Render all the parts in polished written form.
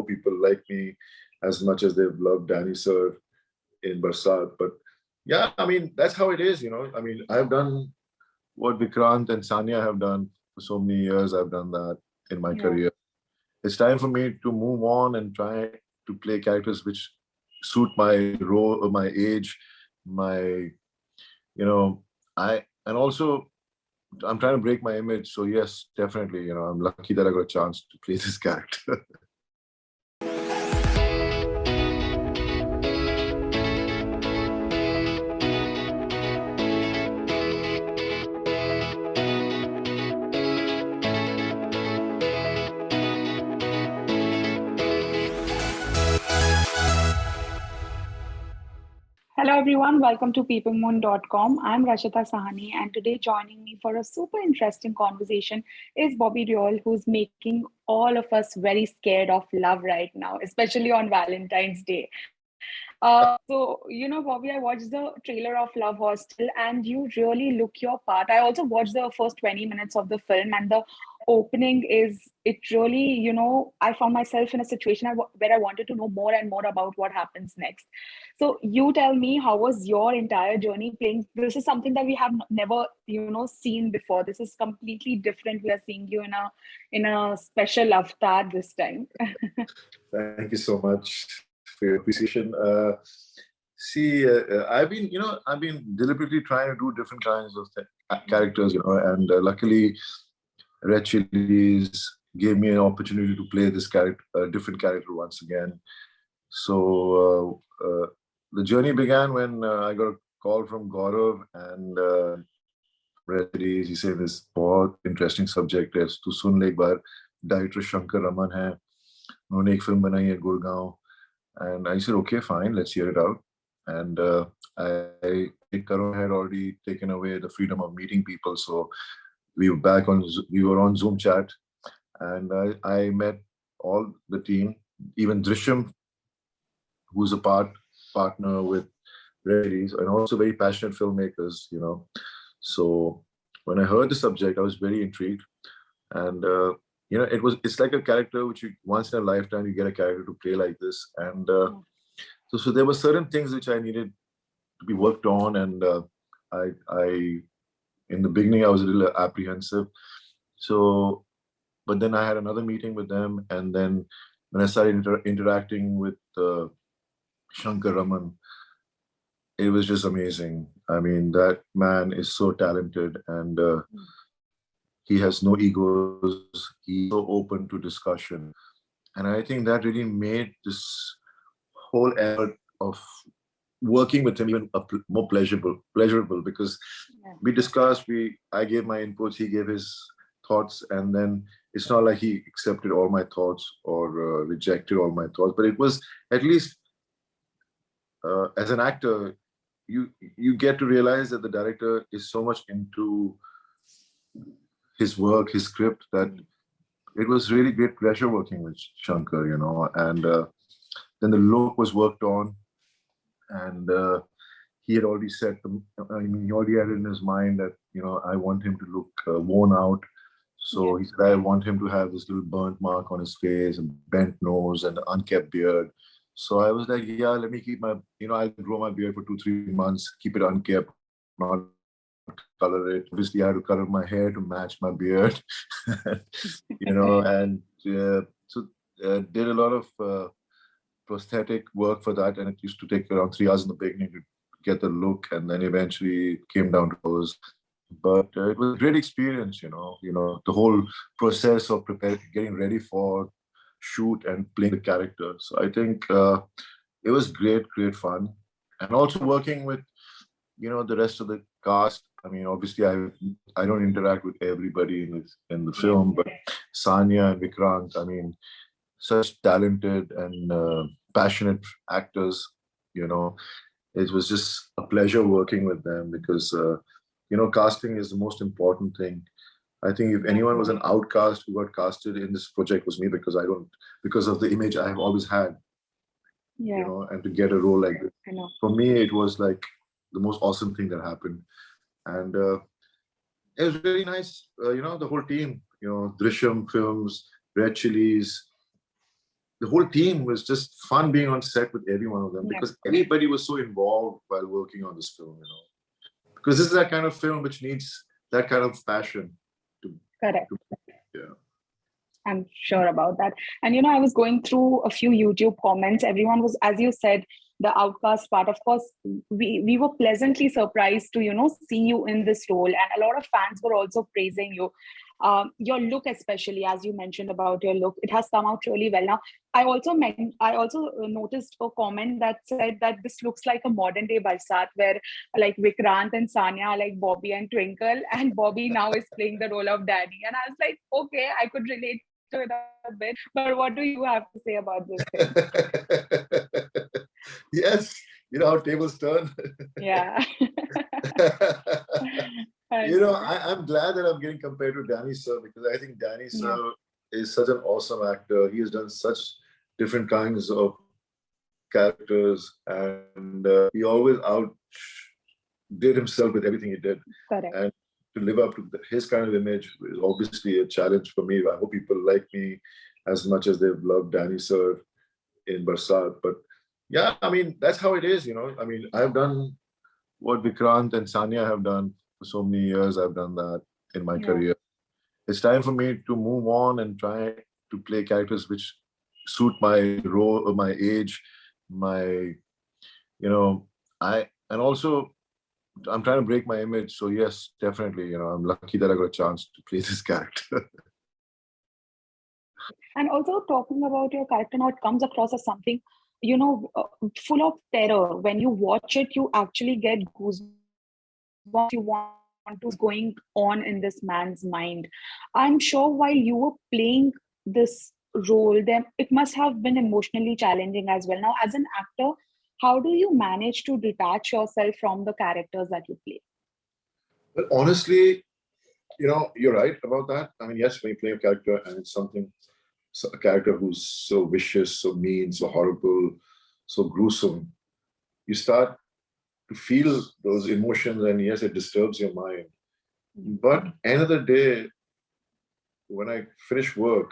people like me as much as they've loved Danny Sir in Barsaat. But yeah, I mean, that's how it is, you know. I mean, I've done what Vikrant and Sanya have done for so many years. I've done that in my career. It's time for me to move on and try to play characters which suit my role, my age, my, and also I'm trying to break my image. So yes, definitely, I'm lucky that I got a chance to play this character. Hello everyone, welcome to PeepingMoon.com. I'm Rashita Sahni, and today joining me for a super interesting conversation is Bobby Deol, who's making all of us very scared of love right now, especially on Valentine's Day. Bobby, I watched the trailer of Love Hostel and you really look your part. I also watched the first 20 minutes of the film, and the opening it really, I found myself in a situation where I wanted to know more and more about what happens next. So you tell me, how was your entire journey playing? This is something that we have never, seen before. This is completely different. We are seeing you in a special avatar this time. Thank you so much for your appreciation. I've been deliberately trying to do different kinds of characters, and luckily, Red Chilies gave me an opportunity to play this character, a different character once again. So the journey began when I got a call from Gaurav and Red Chilies. He said this बहुत interesting subject है, तू सुन ले एक बार. Director Shanker Raman है, उन्होंने एक film बनाई है Gurgaon. And I said, okay, fine, let's hear it out. And Karan had already taken away the freedom of meeting people, so we were on Zoom chat, and I met all the team, even Drishyam, who's a partner with Reddy's, and also very passionate filmmakers, So when I heard the subject, I was very intrigued, and it's like a character which once in a lifetime you get a character to play like this, and so there were certain things which I needed to be worked on, and I in the beginning I was a little apprehensive, but then I had another meeting with them, and then when I started interacting with Shanker Raman, it was just amazing. I mean, that man is so talented, and he has no egos. He's so open to discussion. And I think that really made this whole effort of working with him even more pleasurable because we discussed, I gave my inputs, he gave his thoughts, and then it's not like he accepted all my thoughts or rejected all my thoughts, but it was at least as an actor, you get to realize that the director is so much into his work, his script, that it was really great pleasure working with Shankar, and then the look was worked on, and he had already said, he already had it in his mind that, I want him to look worn out. So he said, I want him to have this little burnt mark on his face, and bent nose, and unkept beard. So I was like, yeah, let me keep my, I'll grow my beard for 2-3 months, keep it unkept, not color it. Obviously, I had to color my hair to match my beard, and did a lot of prosthetic work for that. And it used to take around 3 hours in the beginning to get the look, and then eventually came down to those. But it was a great experience, the whole process of getting ready for shoot and playing the character. So I think it was great fun. And also working with, the rest of the cast. I mean, obviously I don't interact with everybody in the film, but Sanya and Vikrant, I mean, such talented and passionate actors, it was just a pleasure working with them because, casting is the most important thing. I think if anyone was an outcast who got casted in this project was me, because of the image I have always had, and to get a role like this. For me, it was like the most awesome thing that happened. And it was really nice, the whole team, Drishyam Films, Red Chilies, the whole team was just fun being on set with every one of them, Yeah. because everybody was so involved while working on this film, because this is that kind of film which needs that kind of passion to, Correct. yeah. I'm sure about that. And I was going through a few YouTube comments. Everyone was, as you said, the outcast part. Of course, we were pleasantly surprised to see you in this role, and a lot of fans were also praising you. Your look, especially as you mentioned about your look, it has come out really well. Now, I also noticed a comment that said that this looks like a modern day Barsaat, where like Vikrant and Sanya are like Bobby and Twinkle, and Bobby now is playing the role of Daddy. And I was like, okay, I could relate to it a bit. But what do you have to say about this thing? Yes, you know how tables turn. Yeah. I You know, know. I'm glad that I'm getting compared to Danny Sir, because I think Danny Yeah. Sir is such an awesome actor. He has done such different kinds of characters, and he always outdid himself with everything he did. Correct. And to live up to his kind of image is obviously a challenge for me. I hope people like me as much as they've loved Danny Sir in Barsaat. But yeah, I mean, that's how it is, I mean, I've done what Vikrant and Sanya have done for so many years. I've done that in my Yeah. career. It's time for me to move on and try to play characters which suit my role, my age, my, and also I'm trying to break my image. So yes, definitely, I'm lucky that I got a chance to play this character. And also talking about your character now, it comes across as something, full of terror. When you watch it, you actually get goosebumps. You want to know what's going on in this man's mind. I'm sure while you were playing this role, then it must have been emotionally challenging as well. Now, as an actor, how do you manage to detach yourself from the characters that you play? But honestly, you're right about that. I mean, yes, when you play a character and it's a character who's so vicious, so mean, so horrible, so gruesome, you start to feel those emotions, and yes, it disturbs your mind. But end of the day, when I finish work,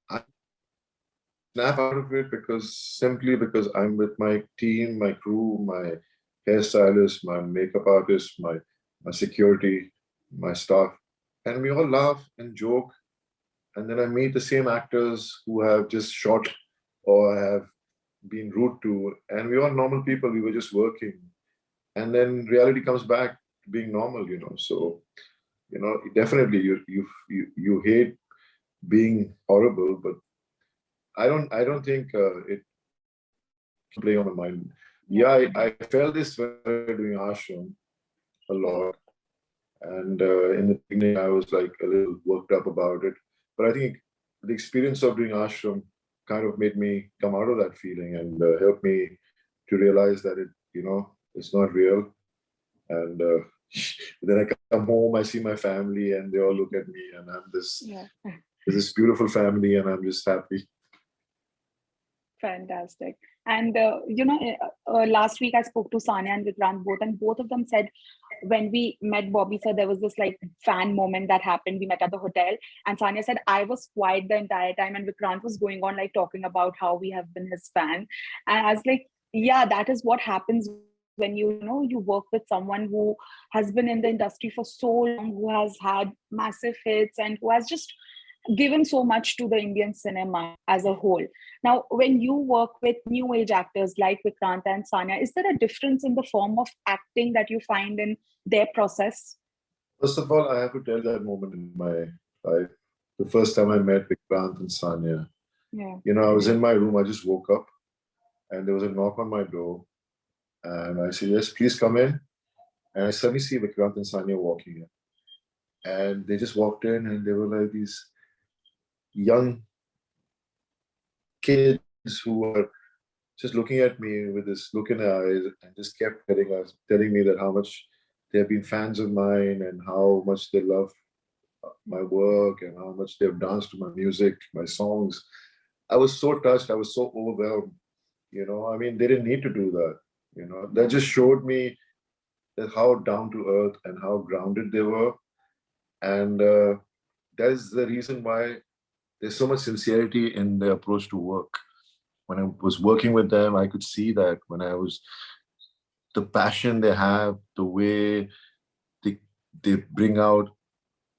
I snap out of it, because I'm with my team, my crew, my hairstylist, my makeup artist, my security, my staff, and we all laugh and joke. And then I meet the same actors who have just shot or have been rude to, and we're all normal people. We were just working, and then reality comes back to being normal. So definitely you hate being horrible, but I don't think it can play on my mind. Yeah, I felt this when we were doing Aashram a lot, and in the beginning I was like a little worked up about it, but I think the experience of doing Aashram kind of made me come out of that feeling, and helped me to realize that it's not real. And then I come home, I see my family, and they all look at me, and I'm Yeah. this beautiful family, and I'm just happy. Fantastic. And last week I spoke to Sanya and Vikrant both, and both of them said when we met Bobby sir, there was this like fan moment that happened. We met at the hotel, and Sanya said I was quiet the entire time, and Vikrant was going on like talking about how we have been his fan. And I was like, yeah, that is what happens when you work with someone who has been in the industry for so long, who has had massive hits, and who has just given so much to the Indian cinema as a whole. Now, when you work with new age actors like Vikrant and Sanya, is there a difference in the form of acting that you find in their process? First of all, I have to tell that moment in my life. The first time I met Vikrant and Sanya, Yeah. I was in my room. I just woke up, and there was a knock on my door, and I said, "Yes, please come in." And I suddenly see Vikrant and Sanya walking in, and they just walked in, and they were like these young kids who were just looking at me with this look in their eyes, and just kept telling me that how much they have been fans of mine, and how much they love my work, and how much they've danced to my music, my songs. I was so touched. I was so overwhelmed. I mean, they didn't need to do that. That just showed me that how down to earth and how grounded they were, and that is the reason why there's so much sincerity in their approach to work. When I was working with them, I could see that the passion they have, the way they, they bring out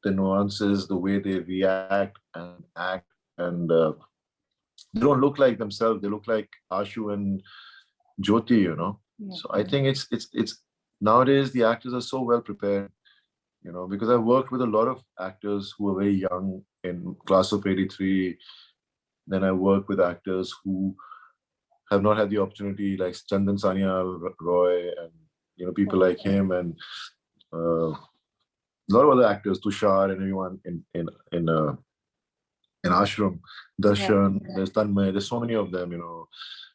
the nuances, the way they react and act, and they don't look like themselves. They look like Ashu and Jyoti, you know. Yeah. So I think it's nowadays the actors are so well prepared, you know, because I've worked with a lot of actors who are very young in class of '83. Then I work with actors who have not had the opportunity, like Chandan Sanyal, Roy, and people like him, and a lot of other actors, Tushar, and everyone in Aashram, Darshan, there's Tanmay, there's so many of them,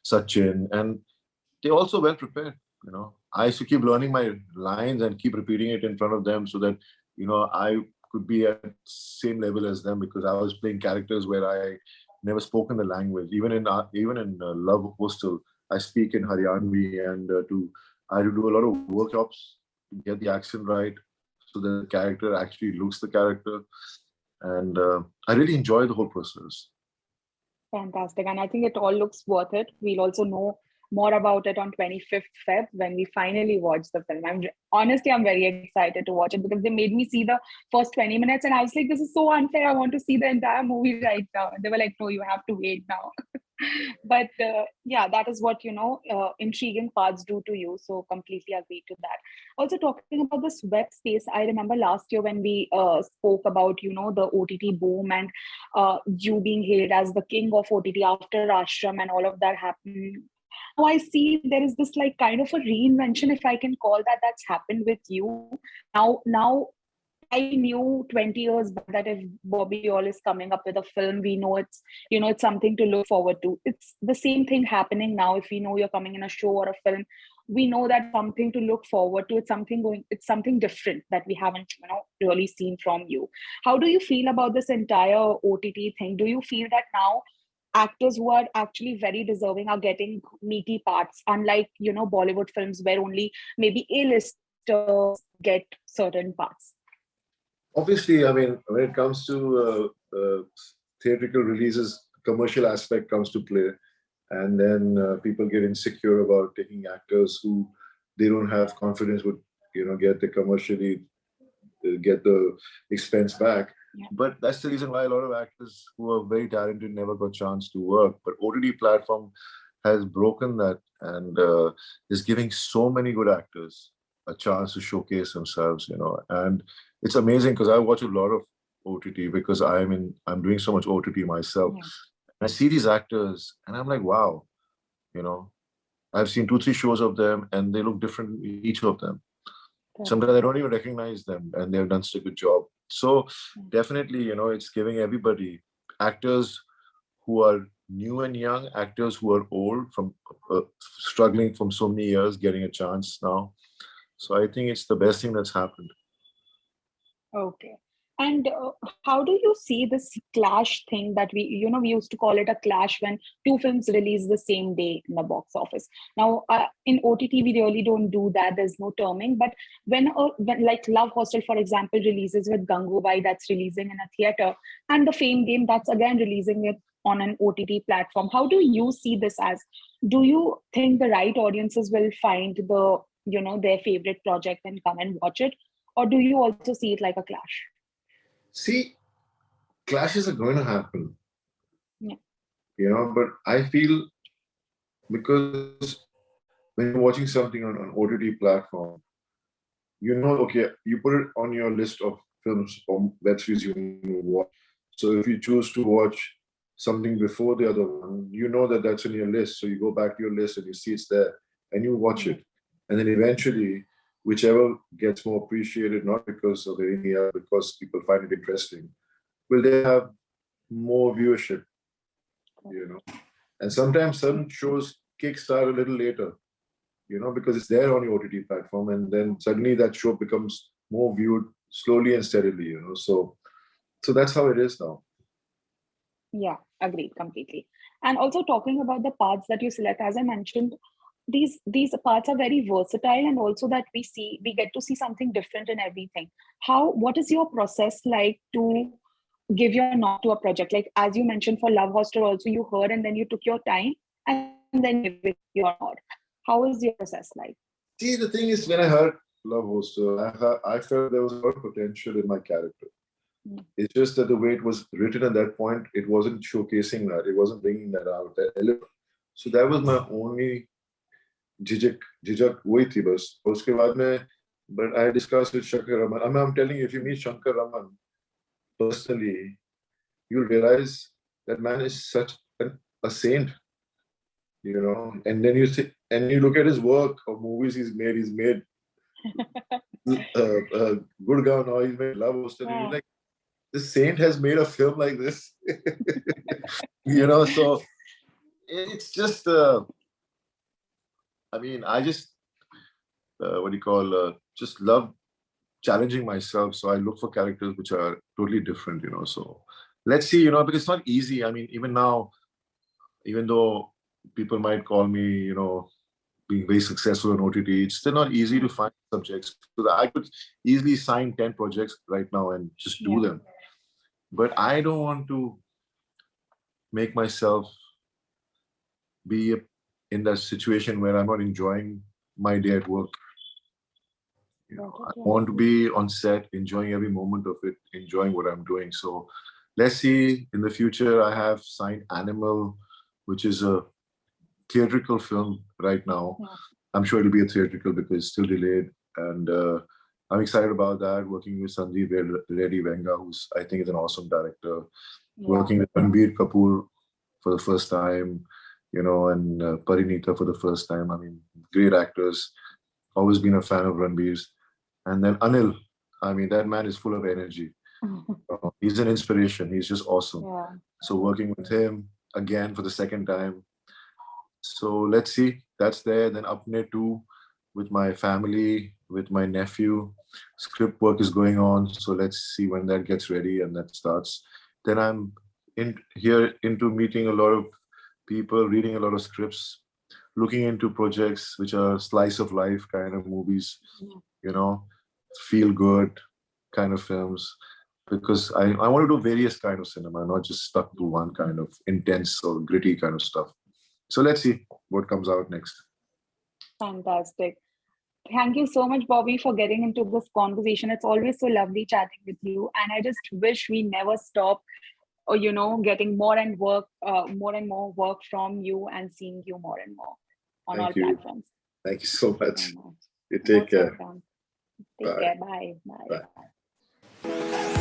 Sachin, and they're also well prepared. I used to keep learning my lines and keep repeating it in front of them so that I could be at same level as them, because I was playing characters where I never spoken the language. Even in Love Hostel, I speak in Haryanvi, and I do a lot of workshops to get the accent right so that the character actually looks the character, and I really enjoy the whole process. Fantastic. And I think it all looks worth it. We'll also know more about it on 25th Feb when we finally watch the film. Honestly, I'm very excited to watch it because they made me see the first 20 minutes and I was like, this is so unfair. I want to see the entire movie right now. And they were like, no, you have to wait now. But yeah, that is what, intriguing parts do to you. So completely agree to that. Also talking about this web space, I remember last year when we spoke about, the OTT boom and you being hailed as the king of OTT after Aashram and all of that happened. Now I see there is this like kind of a reinvention, if I can call that, that's happened with you. Now I knew 20 years back that if Bobby Deol is coming up with a film, we know it's something to look forward to. It's the same thing happening now. If we know you're coming in a show or a film, we know that something to look forward to. It's something different that we haven't, really seen from you. How do you feel about this entire OTT thing? Do you feel that now actors who are actually very deserving are getting meaty parts, unlike, Bollywood films where only maybe A-listers get certain parts? Obviously, I mean, when it comes to theatrical releases, commercial aspect comes to play, and then people get insecure about taking actors who they don't have confidence would, get the commercially get the expense back. Yeah. But that's the reason why a lot of actors who are very talented never got chance to work. But OTT platform has broken that and is giving so many good actors a chance to showcase themselves, and it's amazing because I watch a lot of OTT because I'm doing so much OTT myself. Yeah. I see these actors and I'm like, wow, I've seen 2, 3 shows of them and they look different, each of them. Sometimes I don't even recognize them and they've done such a good job. So definitely, it's giving everybody, actors who are new and young, actors who are old, from struggling from so many years, getting a chance now. So I think it's the best thing that's happened. Okay. And how do you see this clash thing that we used to call it a clash when two films release the same day in the box office? Now, in OTT, we really don't do that. There's no terming. But when like Love Hostel, for example, releases with Gangubai, that's releasing in a theater, and the Fame Game, that's again releasing it on an OTT platform. How do you see this as? Do you think the right audiences will find their favorite project and come and watch it? Or do you also see it like a clash? See, clashes are going to happen, Yeah. but I feel because when you're watching something on an OTT platform, okay, you put it on your list of films or web series you watch. So if you choose to watch something before the other one, you know that that's in your list. So you go back to your list and you see it's there and you watch it. And then eventually, whichever gets more appreciated, not because of anything else, because people find it interesting, will they have more viewership, And sometimes certain shows kickstart a little later, because it's there on your OTT platform, and then suddenly that show becomes more viewed slowly and steadily, So that's how it is now. Yeah, agreed completely. And also talking about the parts that you select, as I mentioned, these parts are very versatile, and also that we get to see something different in everything. What is your process like to give your nod to a project? Like, as you mentioned for Love Hostel also, you heard and then you took your time and then you gave it your nod. How is your process like? See, the thing is, when I heard Love Hostel, I felt there was a lot of potential in my character. It's just that the way it was written at that point, it wasn't showcasing that. It wasn't bringing that out, that element. So that was my only झिझक वही थी बस. उसके बाद में, but I discussed with Shankar Raman. I'm telling you, if you meet Shankar Raman personally, you'll realize that man is such a saint, you know. And then you look at his work or movies he's made. He's made Gurgaon, now he's made Love Hostel. Wow. Like, this saint has made a film like this. You know, so it's just I mean, I just just love challenging myself. So I look for characters which are totally different, you know. So let's see, you know, because it's not easy. I mean, even now, even though people might call me, you know, being very successful on OTT, it's still not easy to find subjects. So I could easily sign 10 projects right now and just do them. But I don't want to make myself be in that situation where I'm not enjoying my day at work. You know, I want to be on set, enjoying every moment of it, enjoying what I'm doing. So let's see. In the future, I have signed Animal, which is a theatrical film right now. I'm sure it'll be a theatrical because it's still delayed. And I'm excited about that, working with Sandeep Reddy Venga, who's, I think, is an awesome director. Working with Ranbir Kapoor for the first time, you know, and Parinita for the first time. I mean, great actors. Always been a fan of Ranbir's. And then Anil, I mean, that man is full of energy. He's an inspiration. He's just awesome. So working with him again for the second time. So let's see. That's there. Then Apne 2 with my family, with my nephew. Script work is going on. So let's see when that gets ready and that starts. Then I'm into meeting a lot of people, reading a lot of scripts, looking into projects which are slice of life kind of movies, you know, feel good kind of films, because I want to do various kind of cinema, not just stuck to one kind of intense or gritty kind of stuff. So let's see what comes out next. Fantastic. Thank you so much, Bobby, for getting into this conversation. It's always so lovely chatting with you. And I just wish we never stop, or, you know, getting more and more work from you and seeing you more and more on all platforms. Thank you so much. You take care. Take care. Bye. Bye.